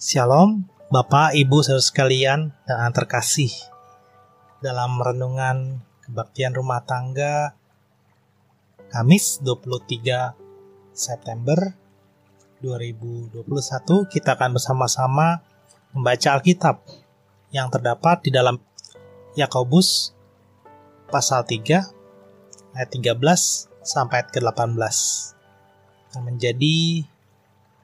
Shalom, Bapak, Ibu, saudara sekalian, dan anak terkasih. Dalam renungan kebaktian rumah tangga Kamis 23 September 2021, kita akan bersama-sama membaca Alkitab yang terdapat di dalam Yakobus pasal 3 ayat 13 sampai ayat ke-18 yang menjadi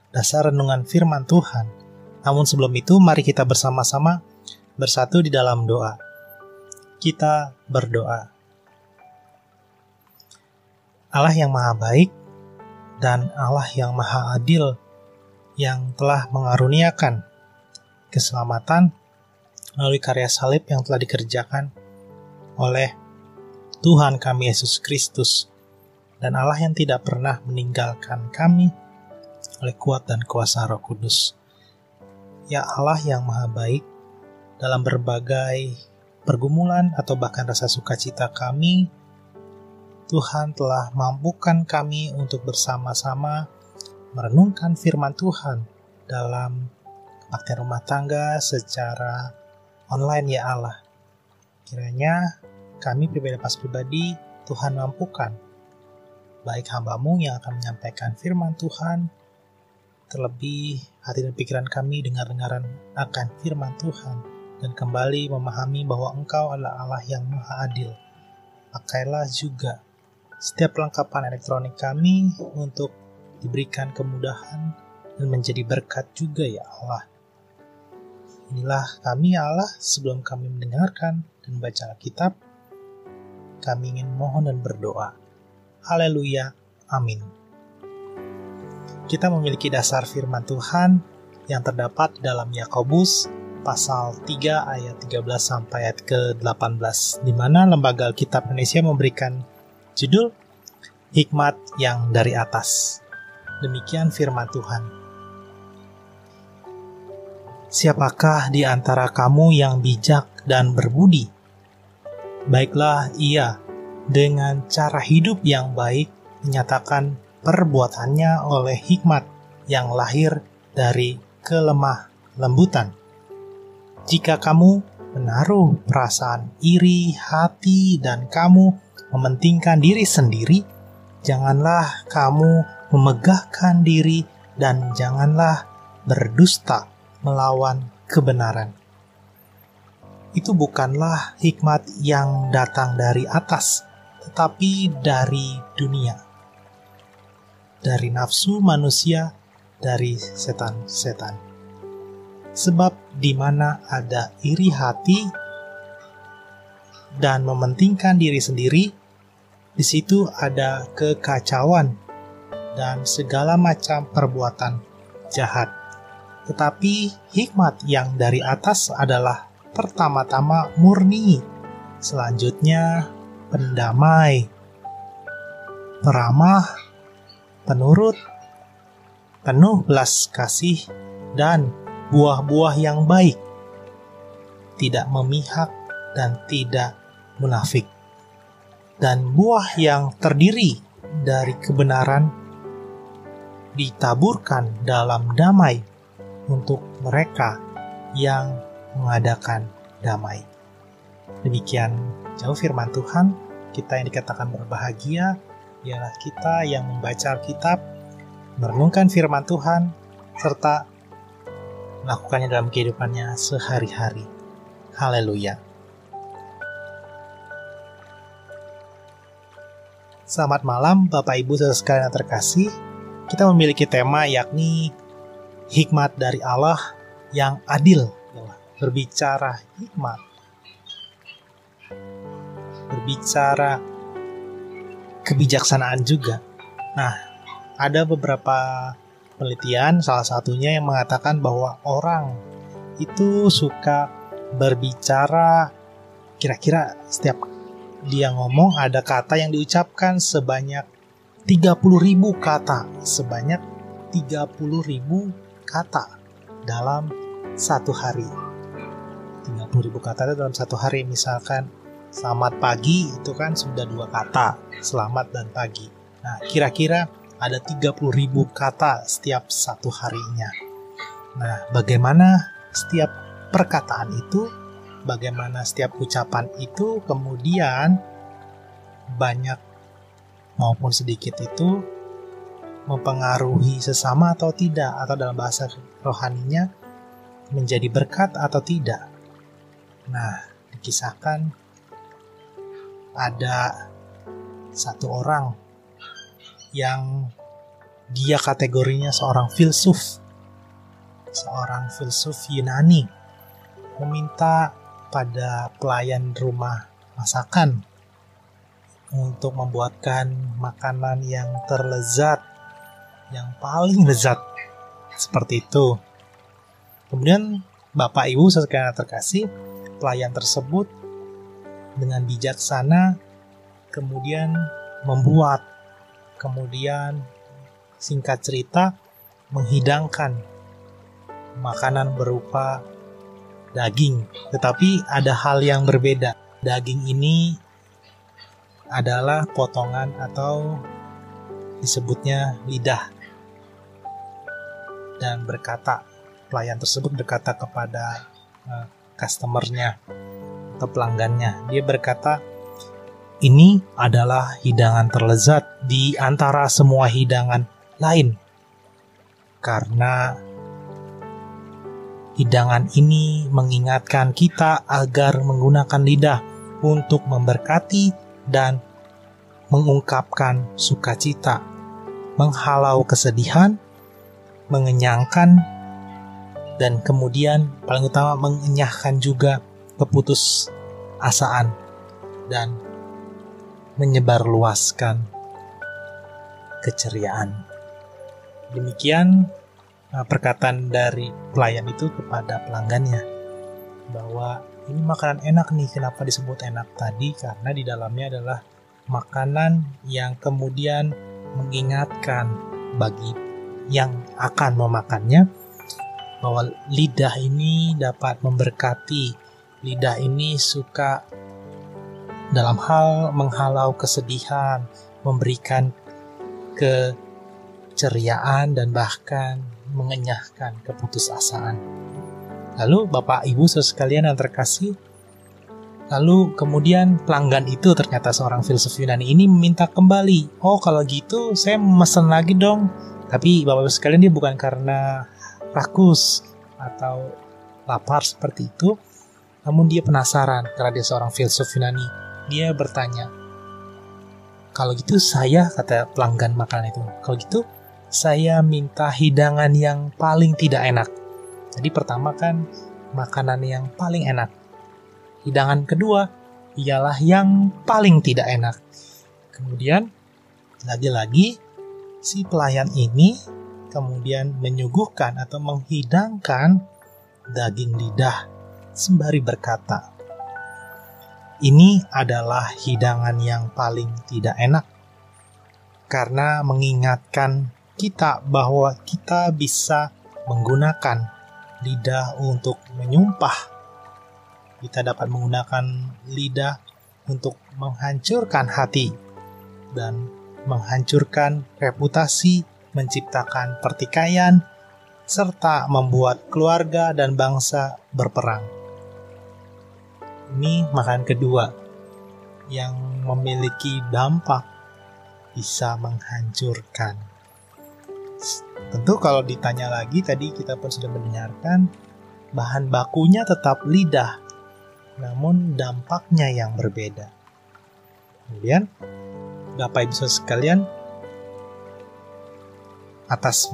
dasar renungan firman Tuhan. Namun sebelum itu, mari kita bersama-sama bersatu di dalam doa. Kita berdoa. Allah yang maha baik dan Allah yang maha adil, yang telah mengaruniakan keselamatan melalui karya salib yang telah dikerjakan oleh Tuhan kami Yesus Kristus, dan Allah yang tidak pernah meninggalkan kami oleh kuat dan kuasa Roh Kudus. Ya Allah yang maha baik, dalam berbagai pergumulan atau bahkan rasa sukacita kami, Tuhan telah mampukan kami untuk bersama-sama merenungkan firman Tuhan dalam kebaktian rumah tangga secara online, ya Allah. Kiranya kami pribadi Tuhan mampukan, baik hamba-Mu yang akan menyampaikan firman Tuhan, terlebih hati dan pikiran kami dengar-dengaran akan firman Tuhan, dan kembali memahami bahwa Engkau adalah Allah yang maha adil. Pakailah juga setiap perlengkapan elektronik kami untuk diberikan kemudahan dan menjadi berkat juga, ya Allah. Inilah kami, ya Allah, sebelum kami mendengarkan dan membaca Alkitab, kami ingin mohon dan berdoa. Haleluya, amin. Kita memiliki dasar firman Tuhan yang terdapat dalam Yakobus pasal 3 ayat 13 sampai ayat ke-18, di mana Lembaga Alkitab Indonesia memberikan judul Hikmat yang dari atas. Demikian firman Tuhan. Siapakah di antara kamu yang bijak dan berbudi? Baiklah ia dengan cara hidup yang baik menyatakan perbuatannya oleh hikmat yang lahir dari kelemah lembutan. Jika kamu menaruh perasaan iri hati dan kamu mementingkan diri sendiri, janganlah kamu memegahkan diri dan janganlah berdusta melawan kebenaran. Itu bukanlah hikmat yang datang dari atas, tetapi dari dunia, dari nafsu manusia, dari setan-setan. Sebab di mana ada iri hati dan mementingkan diri sendiri, di situ ada kekacauan dan segala macam perbuatan jahat. Tetapi hikmat yang dari atas adalah pertama-tama murni, selanjutnya pendamai, peramah, penurut, penuh belas kasih, dan buah-buah yang baik, tidak memihak dan tidak munafik. Dan buah yang terdiri dari kebenaran ditaburkan dalam damai untuk mereka yang mengadakan damai. Demikian jauh firman Tuhan. Kita yang dikatakan berbahagia ialah kita yang membaca Alkitab, merenungkan firman Tuhan, serta melakukannya dalam kehidupannya sehari-hari. Haleluya. Selamat malam Bapak Ibu saudara sekalian yang terkasih. Kita memiliki tema yakni hikmat dari Allah yang adil. Berbicara hikmat, berbicara kebijaksanaan juga. Nah, ada beberapa penelitian, salah satunya yang mengatakan bahwa orang itu suka berbicara, kira-kira setiap dia ngomong ada kata yang diucapkan sebanyak 30.000 kata, sebanyak 30.000 kata dalam satu hari. 30.000 kata dalam satu hari. Misalkan selamat pagi itu kan sudah 2 kata, selamat dan pagi. Nah, kira-kira ada 30.000 kata setiap satu harinya. Nah, bagaimana setiap perkataan itu, bagaimana setiap ucapan itu kemudian banyak maupun sedikit itu mempengaruhi sesama atau tidak, atau dalam bahasa rohaninya menjadi berkat atau tidak. Nah, dikisahkan ada satu orang yang dia kategorinya seorang filsuf Yunani, meminta pada pelayan rumah masakan untuk membuatkan makanan yang terlezat, yang paling lezat, seperti itu. Kemudian Bapak Ibu sekalian terkasih, pelayan tersebut dengan bijaksana kemudian membuat, kemudian singkat cerita menghidangkan makanan berupa daging. Tetapi ada hal yang berbeda. Daging ini adalah potongan atau disebutnya lidah. Dan pelayan tersebut berkata kepada customer-nya atau pelanggannya. Dia berkata, ini adalah hidangan terlezat di antara semua hidangan lain. Karena hidangan ini mengingatkan kita agar menggunakan lidah untuk memberkati dan mengungkapkan sukacita, menghalau kesedihan, mengenyangkan, dan kemudian paling utama mengenyahkan juga keputusasaan dan menyebarluaskan keceriaan. Demikian perkataan dari pelayan itu kepada pelanggannya, bahwa ini makanan enak nih. Kenapa disebut enak tadi? Karena di dalamnya adalah makanan yang kemudian mengingatkan bagi yang akan memakannya bahwa lidah ini dapat memberkati. Lidah ini suka dalam hal menghalau kesedihan, memberikan keceriaan, dan bahkan mengenyahkan keputusasaan. Lalu Bapak Ibu sekalian yang terkasih, lalu kemudian pelanggan itu ternyata seorang filsuf Yunani ini meminta kembali. Oh, kalau gitu saya mesen lagi dong. Tapi Bapak Ibu sekalian, dia bukan karena rakus atau lapar seperti itu, namun dia penasaran karena dia seorang filsuf Yunani. Dia bertanya, kalau gitu saya, kata pelanggan makanan itu, kalau gitu saya minta hidangan yang paling tidak enak. Jadi pertama kan makanan yang paling enak. Hidangan kedua ialah yang paling tidak enak. Kemudian lagi-lagi si pelayan ini kemudian menyuguhkan atau menghidangkan daging lidah sembari berkata, ini adalah hidangan yang paling tidak enak karena mengingatkan kita bahwa kita bisa menggunakan lidah untuk menyumpah. Kita dapat menggunakan lidah untuk menghancurkan hati dan menghancurkan reputasi, menciptakan pertikaian, serta membuat keluarga dan bangsa berperang. Ini makanan kedua yang memiliki dampak bisa menghancurkan. Tentu kalau ditanya lagi, tadi kita pun sudah mendengarkan, bahan bakunya tetap lidah, namun dampaknya yang berbeda. Kemudian, Bapak Ibu sekalian, atas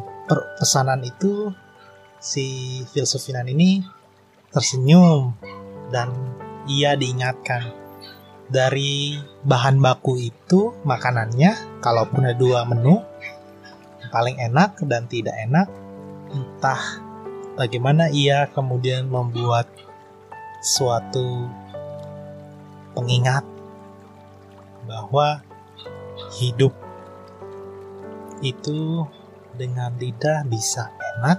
pesanan itu, si filsuf Yunani ini tersenyum dan ia diingatkan dari bahan baku itu makanannya, kalaupun ada dua menu, paling enak dan tidak enak, entah bagaimana ia kemudian membuat suatu pengingat bahwa hidup itu dengan lidah bisa enak,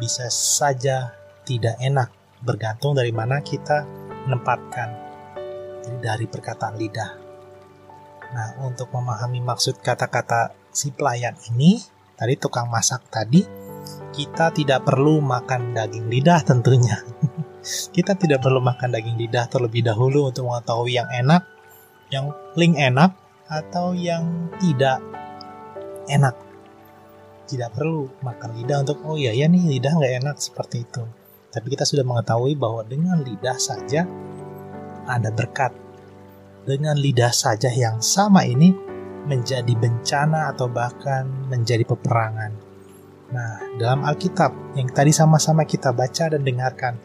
bisa saja tidak enak, bergantung dari mana kita menempatkan dari perkataan lidah. Nah, untuk memahami maksud kata-kata si pelayan ini, tadi tukang masak tadi, kita tidak perlu makan daging lidah tentunya. Kita tidak perlu makan daging lidah terlebih dahulu untuk mengetahui yang enak, yang paling enak, atau yang tidak enak. Tidak perlu makan lidah untuk, oh iya ya nih lidah nggak enak seperti itu. Tapi kita sudah mengetahui bahwa dengan lidah saja ada berkat. Dengan lidah saja yang sama ini menjadi bencana atau bahkan menjadi peperangan. Nah, dalam Alkitab yang tadi sama-sama kita baca dan dengarkan,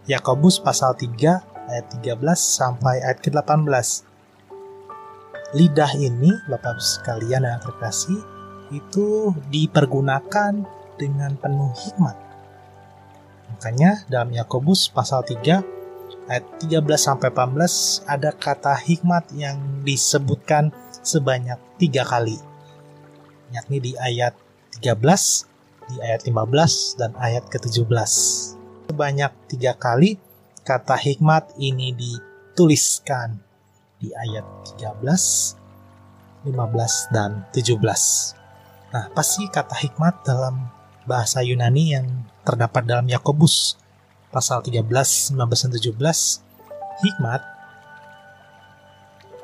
Yakobus pasal 3 ayat 13 sampai ayat ke-18. Lidah ini, Bapak sekalian yang terkasih, itu dipergunakan dengan penuh hikmat. Makanya dalam Yakobus pasal 3 ayat 13-18 ada kata hikmat yang disebutkan sebanyak 3 kali, yakni di ayat 13, di ayat 15, dan ayat ke-17. Sebanyak 3 kali kata hikmat ini dituliskan di ayat 13, 15, dan 17. Nah, apa sih kata hikmat dalam bahasa Yunani yang terdapat dalam Yakobus pasal 13, 15, dan 17? Hikmat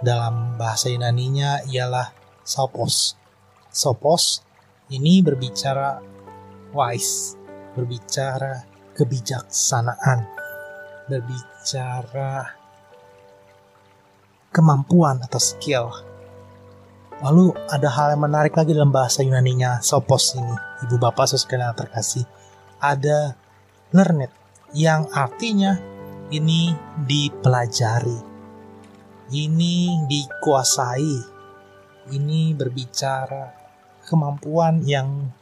dalam bahasa Yunaninya ialah sophos. Sophos ini berbicara wise, berbicara kebijaksanaan, berbicara kemampuan atau skill. Lalu ada hal yang menarik lagi dalam bahasa Yunaninya sophos ini, ibu bapak saudara terkasih. Ada learned, yang artinya ini dipelajari, ini dikuasai, ini berbicara kemampuan yang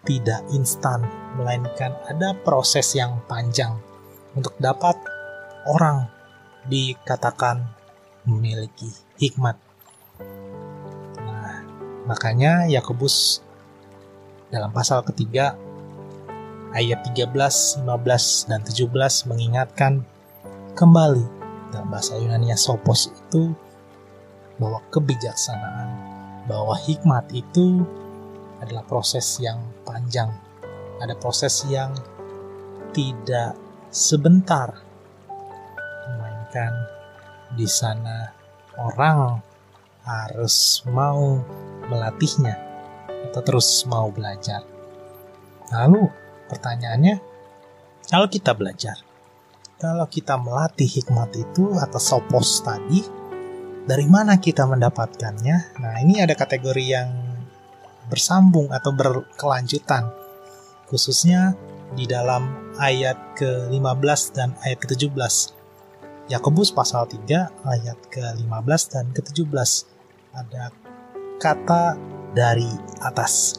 tidak instan, melainkan ada proses yang panjang untuk dapat orang dikatakan memiliki hikmat. Nah, makanya Yakobus dalam pasal ketiga ayat 13, 15, dan 17 mengingatkan kembali dalam bahasa Yunani sophos itu bahwa kebijaksanaan, bahwa hikmat itu adalah proses yang panjang, ada proses yang tidak sebentar, melainkan di sana orang harus mau melatihnya atau terus mau belajar. Lalu pertanyaannya, kalau kita belajar, kalau kita melatih hikmat itu atau sophos tadi, dari mana kita mendapatkannya? Nah, ini ada kategori yang bersambung atau berkelanjutan, khususnya di dalam ayat ke-15 dan ayat ke-17. Yakobus pasal 3 ayat ke-15 dan ke-17 ada kata dari atas.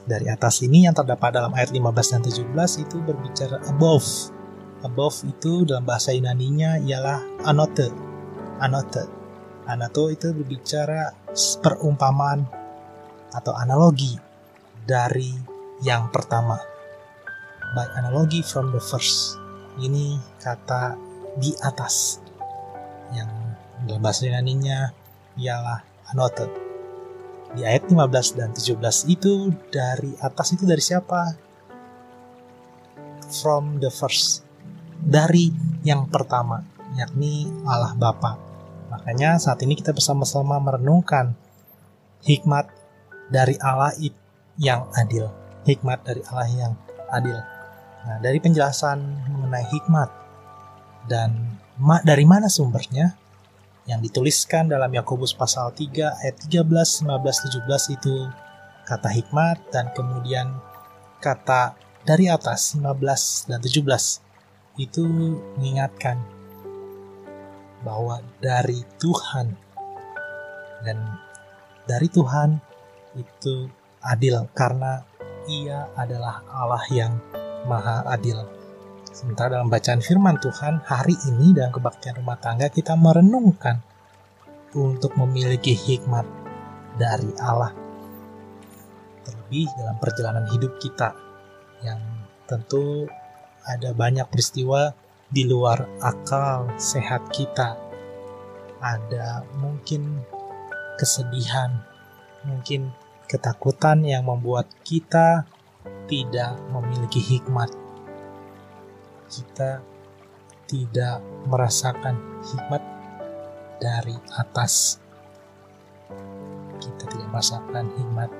Dari atas ini yang terdapat dalam ayat 15 dan 17 itu berbicara above. Above itu dalam bahasa Yunaninya ialah anote. Anote. Anato itu berbicara perumpamaan atau analogi dari yang pertama. By analogy from the first. Ini kata di atas. Yang dalam bahasa Yunaninya ialah anote. Di ayat 15 dan 17 itu dari atas itu dari siapa? From the first. Dari yang pertama, yakni Allah Bapa. Makanya saat ini kita bersama-sama merenungkan hikmat dari Allah yang adil. Hikmat dari Allah yang adil. Nah, dari penjelasan mengenai hikmat dan dari mana sumbernya, yang dituliskan dalam Yakobus pasal 3 ayat 13, 15, 17 itu kata hikmat, dan kemudian kata dari atas 15 dan 17 itu mengingatkan bahwa dari Tuhan, dan dari Tuhan itu adil karena Ia adalah Allah yang Maha Adil. Sementara dalam bacaan firman Tuhan hari ini dalam kebaktian rumah tangga kita merenungkan untuk memiliki hikmat dari Allah. Terlebih dalam perjalanan hidup kita yang tentu ada banyak peristiwa di luar akal sehat kita. Ada mungkin kesedihan, mungkin ketakutan yang membuat kita tidak memiliki hikmat. Kita tidak merasakan hikmat dari atas. Kita tidak merasakan hikmat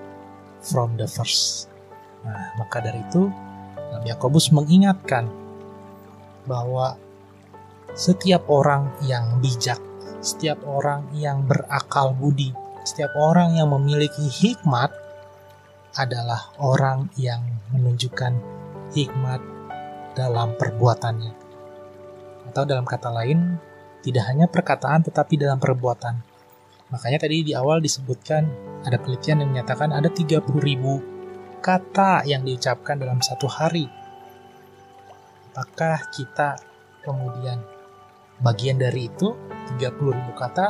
from the first. Nah, maka dari itu Yakobus mengingatkan bahwa setiap orang yang bijak, setiap orang yang berakal budi, setiap orang yang memiliki hikmat adalah orang yang menunjukkan hikmat dalam perbuatannya. Atau dalam kata lain, tidak hanya perkataan tetapi dalam perbuatan. Makanya tadi di awal disebutkan ada penelitian yang menyatakan ada 30.000 kata yang diucapkan dalam satu hari. Apakah kita kemudian bagian dari itu 30.000 kata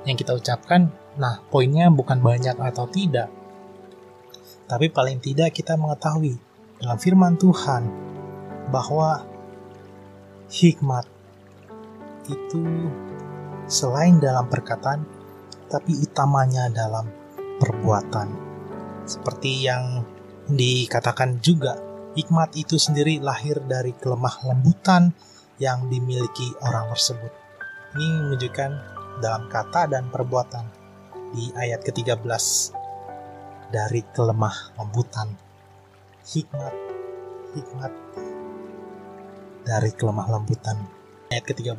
yang kita ucapkan? Nah, poinnya bukan banyak atau tidak. Tapi paling tidak kita mengetahui dalam firman Tuhan bahwa hikmat itu selain dalam perkataan, tapi utamanya dalam perbuatan. Seperti yang dikatakan juga, hikmat itu sendiri lahir dari kelemah lembutan yang dimiliki orang tersebut. Ini menunjukkan dalam kata dan perbuatan di ayat ke-13 dari kelemah lembutan. Hikmat dari kelemah lembutan. Ayat ke-13.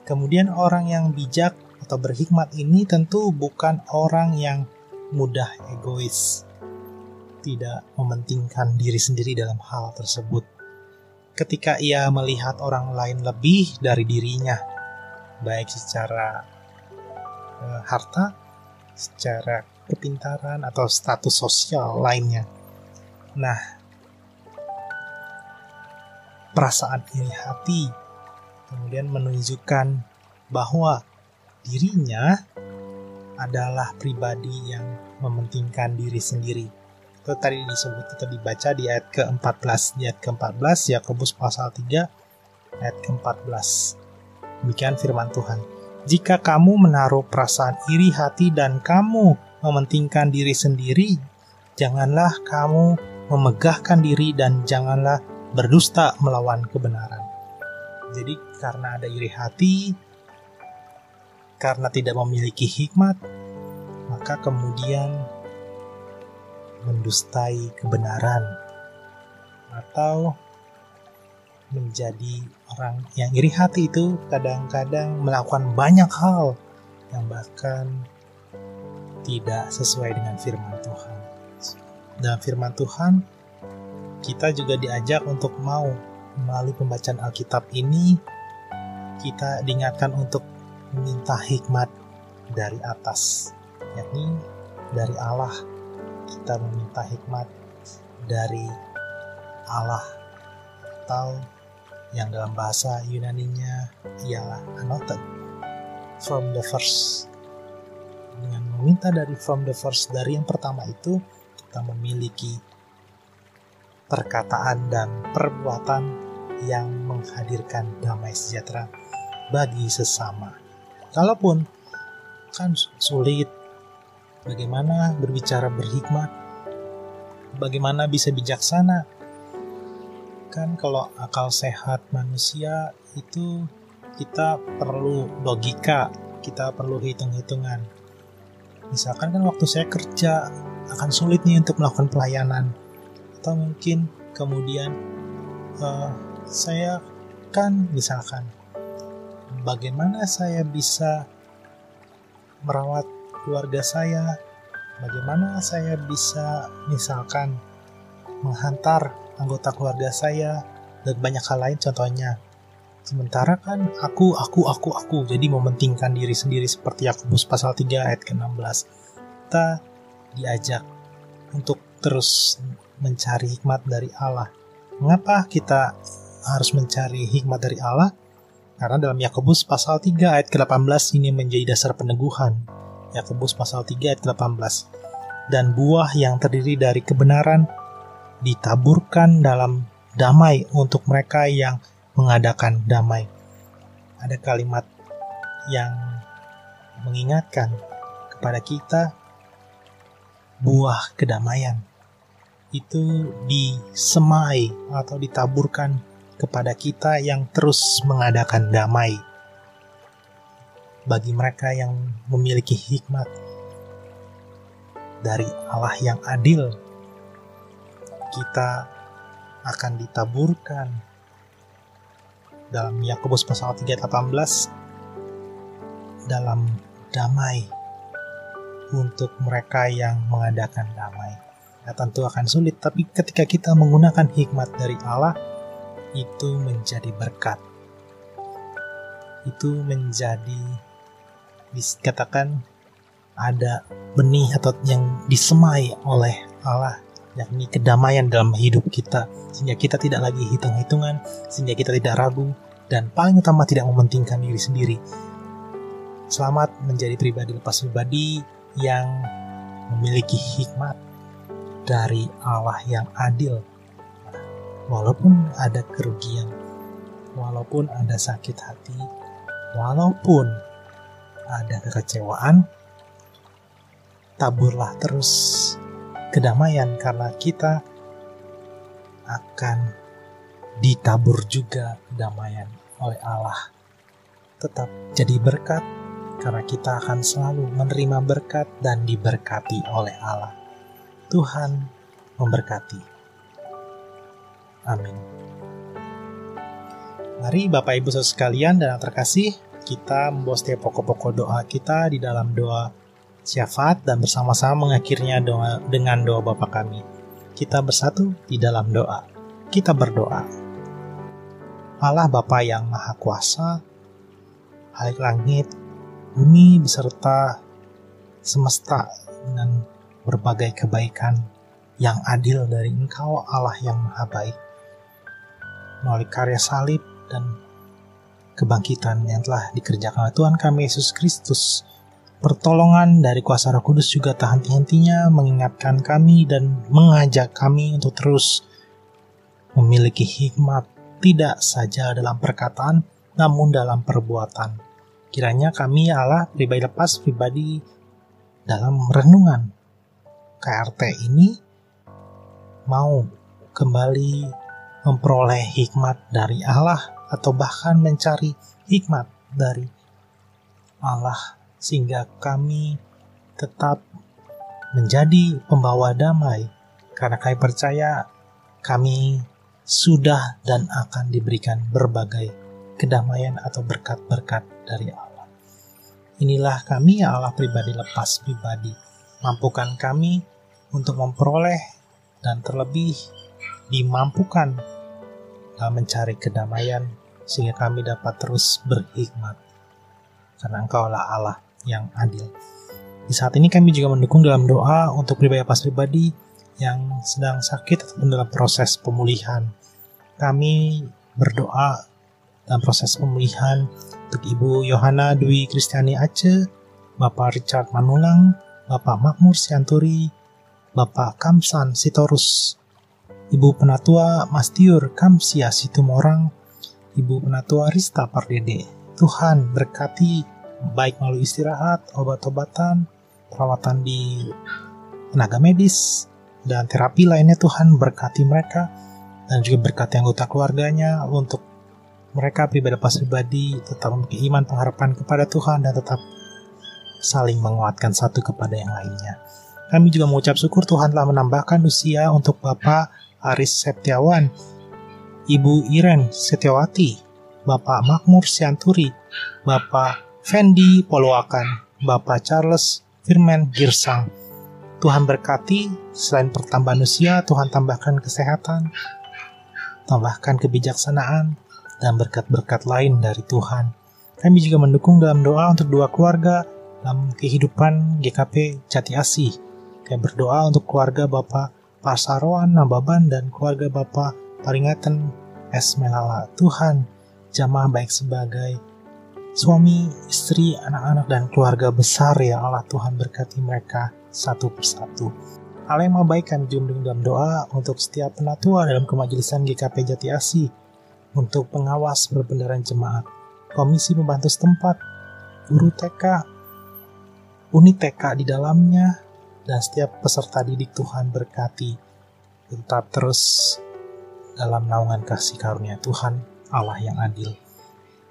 Kemudian orang yang bijak atau berhikmat ini tentu bukan orang yang mudah egois, tidak mementingkan diri sendiri dalam hal tersebut. Ketika ia melihat orang lain lebih dari dirinya, baik secara harta, secara kepintaran, atau status sosial lainnya. Nah, perasaan iri hati kemudian menunjukkan bahwa dirinya adalah pribadi yang mementingkan diri sendiri. Itu tadi disebut, kita dibaca di ayat ke-14. Di ayat ke-14, Yakobus pasal 3, ayat ke-14. Demikian firman Tuhan. Jika kamu menaruh perasaan iri hati dan kamu mementingkan diri sendiri, janganlah kamu memegahkan diri dan janganlah berdusta melawan kebenaran. Jadi karena ada iri hati, karena tidak memiliki hikmat, maka kemudian mendustai kebenaran atau menjadi orang yang iri hati itu kadang-kadang melakukan banyak hal yang bahkan tidak sesuai dengan firman Tuhan. Dalam firman Tuhan, kita juga diajak untuk mau melalui pembacaan Alkitab ini, kita diingatkan untuk meminta hikmat dari atas, yakni dari Allah. Kita meminta hikmat dari Allah, atau yang dalam bahasa Yunaninya ialah anoten, from the first. Dengan meminta dari from the first, dari yang pertama itu, kita memiliki perkataan dan perbuatan yang menghadirkan damai sejahtera bagi sesama. Kalaupun kan sulit, bagaimana berbicara berhikmat, bagaimana bisa bijaksana. Kan kalau akal sehat manusia itu kita perlu logika, kita perlu hitung-hitungan. Misalkan kan waktu saya kerja akan sulit nih untuk melakukan pelayanan, atau mungkin kemudian saya kan misalkan bagaimana saya bisa merawat keluarga saya, bagaimana saya bisa misalkan menghantar anggota keluarga saya, dan banyak hal lain contohnya. Sementara kan aku, jadi mementingkan diri sendiri seperti Yakobus pasal 3 ayat ke-16. Kita diajak untuk terus mencari hikmat dari Allah. Mengapa kita harus mencari hikmat dari Allah? Karena dalam Yakobus pasal 3 ayat ke-18 ini menjadi dasar peneguhan. Yakobus pasal 3 ayat ke-18. Dan buah yang terdiri dari kebenaran ditaburkan dalam damai untuk mereka yang mengadakan damai. Ada kalimat yang mengingatkan kepada kita buah kedamaian. itu disemai atau ditaburkan kepada kita yang terus mengadakan damai. Bagi mereka yang memiliki hikmat dari Allah yang adil, kita akan ditaburkan dalam Yakobus pasal 3:18 dalam damai untuk mereka yang mengadakan damai. Ya, tentu akan sulit, tapi ketika kita menggunakan hikmat dari Allah, itu menjadi berkat. Itu menjadi, dikatakan ada benih atau yang disemai oleh Allah, yakni kedamaian dalam hidup kita, sehingga kita tidak lagi hitung-hitungan, sehingga kita tidak ragu, dan paling utama tidak mementingkan diri sendiri. Selamat menjadi pribadi lepas pribadi yang memiliki hikmat dari Allah yang adil. Walaupun ada kerugian, walaupun ada sakit hati, walaupun ada kekecewaan, taburlah terus kedamaian, karena kita akan ditabur juga kedamaian oleh Allah. Tetap jadi berkat, karena kita akan selalu menerima berkat dan diberkati oleh Allah. Tuhan memberkati. Amin. Mari Bapak Ibu Saudara sekalian dan yang terkasih, kita membawa setiap pokok-pokok doa kita di dalam doa syafaat dan bersama-sama mengakhirinya dengan doa Bapa kami. Kita bersatu di dalam doa. Kita berdoa. Allah Bapa yang Maha Kuasa, Halik langit, bumi beserta semesta dengan berbagai kebaikan yang adil dari Engkau, Allah yang Maha Baik. Melalui karya salib dan kebangkitan yang telah dikerjakan oleh Tuhan kami Yesus Kristus, pertolongan dari kuasa Roh Kudus juga tak henti-hentinya mengingatkan kami dan mengajak kami untuk terus memiliki hikmat, tidak saja dalam perkataan, namun dalam perbuatan. Kiranya kami Allah pribadi lepas pribadi dalam renungan KRT ini mau kembali memperoleh hikmat dari Allah, atau bahkan mencari hikmat dari Allah, sehingga kami tetap menjadi pembawa damai, karena kami percaya kami sudah dan akan diberikan berbagai kedamaian atau berkat-berkat dari Allah. Inilah kami ya Allah pribadi lepas pribadi, mampukan kami untuk memperoleh dan terlebih dimampukan dalam mencari kedamaian, sehingga kami dapat terus berhikmat, karena Engkaulah Allah yang adil. Di saat ini kami juga mendukung dalam doa untuk pribadi yang sedang sakit ataupun dalam proses pemulihan. Kami berdoa dalam proses pemulihan untuk Ibu Yohana Dwi Kristiani Aceh, Bapak Richard Manulang, Bapak Makmur Sianturi, Bapak Kamsan Sitorus, Ibu Penatua Mastiur Kamsia Situmorang, Ibu Penatua Rista Pardede. Tuhan berkati baik melalui istirahat, obat-obatan, perawatan di tenaga medis, dan terapi lainnya. Tuhan berkati mereka dan juga berkati anggota keluarganya, untuk mereka pribadi tetap memiliki iman pengharapan kepada Tuhan dan tetap saling menguatkan satu kepada yang lainnya. Kami juga mengucap syukur Tuhan telah menambahkan usia untuk Bapak Aris Septiawan, Ibu Iren Setiawati, Bapak Makmur Sianturi, Bapak Fendi Poloakan, Bapak Charles Firman Girsang. Tuhan berkati, selain pertambahan usia, Tuhan tambahkan kesehatan, tambahkan kebijaksanaan, dan berkat-berkat lain dari Tuhan. Kami juga mendukung dalam doa untuk dua keluarga dalam kehidupan GKP Jati Asih. Kami berdoa untuk keluarga Bapak Pasaroan Nababan dan keluarga Bapak Paringatan Esmelala. Tuhan jamah baik sebagai suami, istri, anak-anak, dan keluarga besar ya Allah. Tuhan berkati mereka satu persatu. Allah yang maha baik, kami juga dalam doa untuk setiap penatua dalam kemajelisan GKP Jati Asih, untuk pengawas perbendaharaan jemaat, komisi pembantu setempat, guru TK, unit TK di dalamnya, dan setiap peserta didik. Tuhan berkati tetap terus dalam naungan kasih karunia Tuhan Allah yang adil.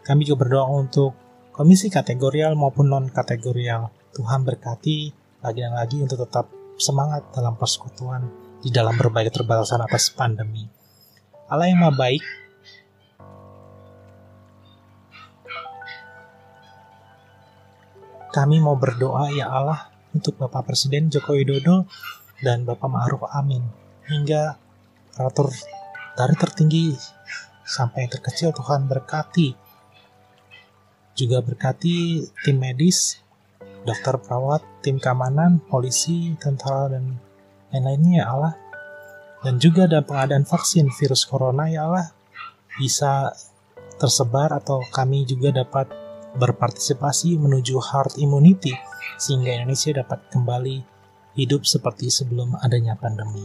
Kami juga berdoa untuk komisi kategorial maupun non-kategorial. Tuhan berkati lagi dan lagi untuk tetap semangat dalam persekutuan di dalam berbagai keterbatasan atas pandemi. Allah yang Maha Baik, kami mau berdoa ya Allah untuk Bapak Presiden Joko Widodo dan Bapak Ma'ruf Amin, hingga aparatur dari tertinggi sampai yang terkecil. Tuhan berkati, juga berkati tim medis, dokter perawat, tim keamanan, polisi, tentara, dan lain-lainnya ya Allah. Dan juga dalam pengadaan vaksin virus corona ya Allah bisa tersebar atau kami juga dapat berpartisipasi menuju herd immunity sehingga Indonesia dapat kembali hidup seperti sebelum adanya pandemi.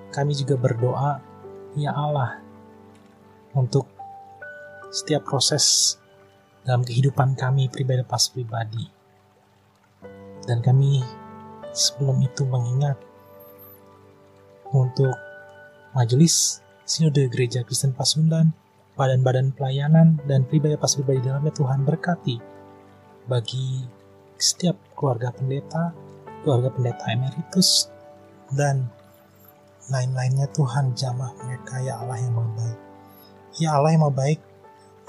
Kami juga berdoa ya Allah untuk setiap proses dalam kehidupan kami pribadi. Dan kami sebelum itu mengingat untuk Majelis Sinode Gereja Kristen Pasundan, badan-badan pelayanan, dan pribadi dalamnya. Tuhan berkati bagi setiap keluarga pendeta emeritus, dan lain-lainnya. Tuhan jamah mereka ya Allah yang Maha Baik. Ya Allah yang Maha Baik,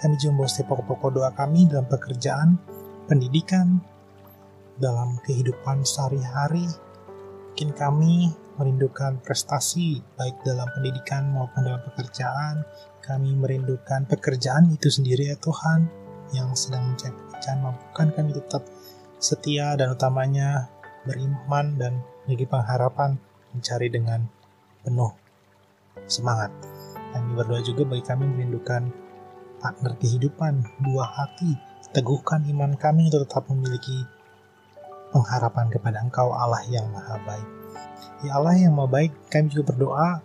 kami juga membawa setiap pokok-pokok doa kami dalam pekerjaan, pendidikan, dalam kehidupan sehari-hari. Mungkin kami merindukan prestasi baik dalam pendidikan maupun dalam pekerjaan. Kami merindukan pekerjaan itu sendiri ya Tuhan, yang sedang mencari pekerjaan. Mampukan kami tetap setia dan utamanya beriman dan memiliki pengharapan, mencari dengan penuh semangat. Kami berdoa juga bagi kami merindukan partner kehidupan, buah hati, teguhkan iman kami untuk tetap memiliki pengharapan kepada Engkau Allah yang Maha Baik. Ya Allah yang Maha Baik, kami juga berdoa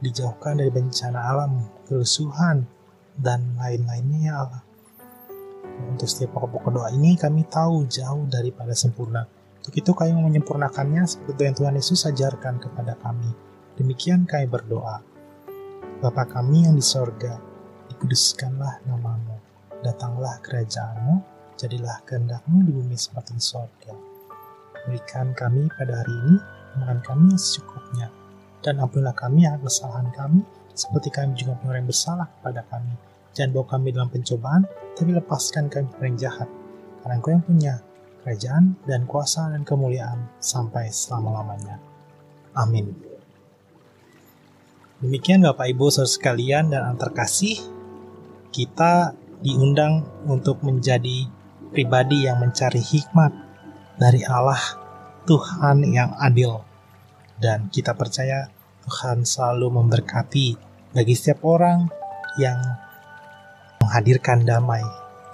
dijauhkan dari bencana alam, kerusuhan, dan lain-lainnya ya Allah. Untuk setiap pokok-pokok doa ini kami tahu jauh daripada sempurna. Untuk itu kami menyempurnakannya seperti yang Tuhan Yesus ajarkan kepada kami. Demikian kami berdoa. Bapa kami yang di sorga, dikuduskanlah namamu, datanglah kerajaanmu, jadilah kehendak-Mu di bumi seperti di sorga. Berikan kami pada hari ini makan kami yang secukupnya, dan ampunilah kami akan kesalahan kami, seperti kami juga ampuni orang yang bersalah kepada kami. Jangan bawa kami dalam pencobaan, tapi lepaskan kami dari yang jahat, karena Engkau yang punya kerajaan dan kuasa dan kemuliaan sampai selama-lamanya. Amin. Demikian Bapak Ibu Saudara sekalian dan antar kasih, kita diundang untuk menjadi pribadi yang mencari hikmat dari Allah Tuhan yang adil, dan kita percaya Tuhan selalu memberkati bagi setiap orang yang menghadirkan damai,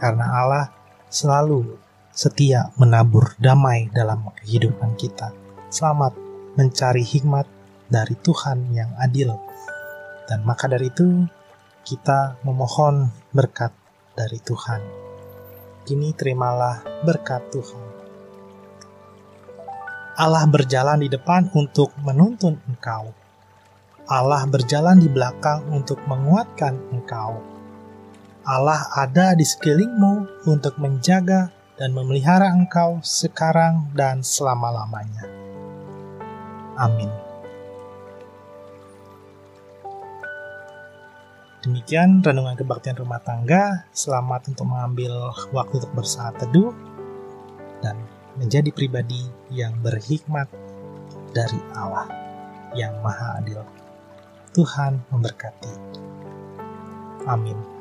karena Allah selalu setia menabur damai dalam kehidupan kita. Selamat mencari hikmat dari Tuhan yang adil, dan maka dari itu kita memohon berkat dari Tuhan. Kini terimalah berkat Tuhan. Allah berjalan di depan untuk menuntun engkau. Allah berjalan di belakang untuk menguatkan engkau. Allah ada di sekelilingmu untuk menjaga dan memelihara engkau sekarang dan selama-lamanya. Amin. Demikian renungan kebaktian rumah tangga. Selamat untuk mengambil waktu untuk bersaat teduh dan menjadi pribadi yang berhikmat dari Allah yang Maha Adil. Tuhan memberkati. Amin.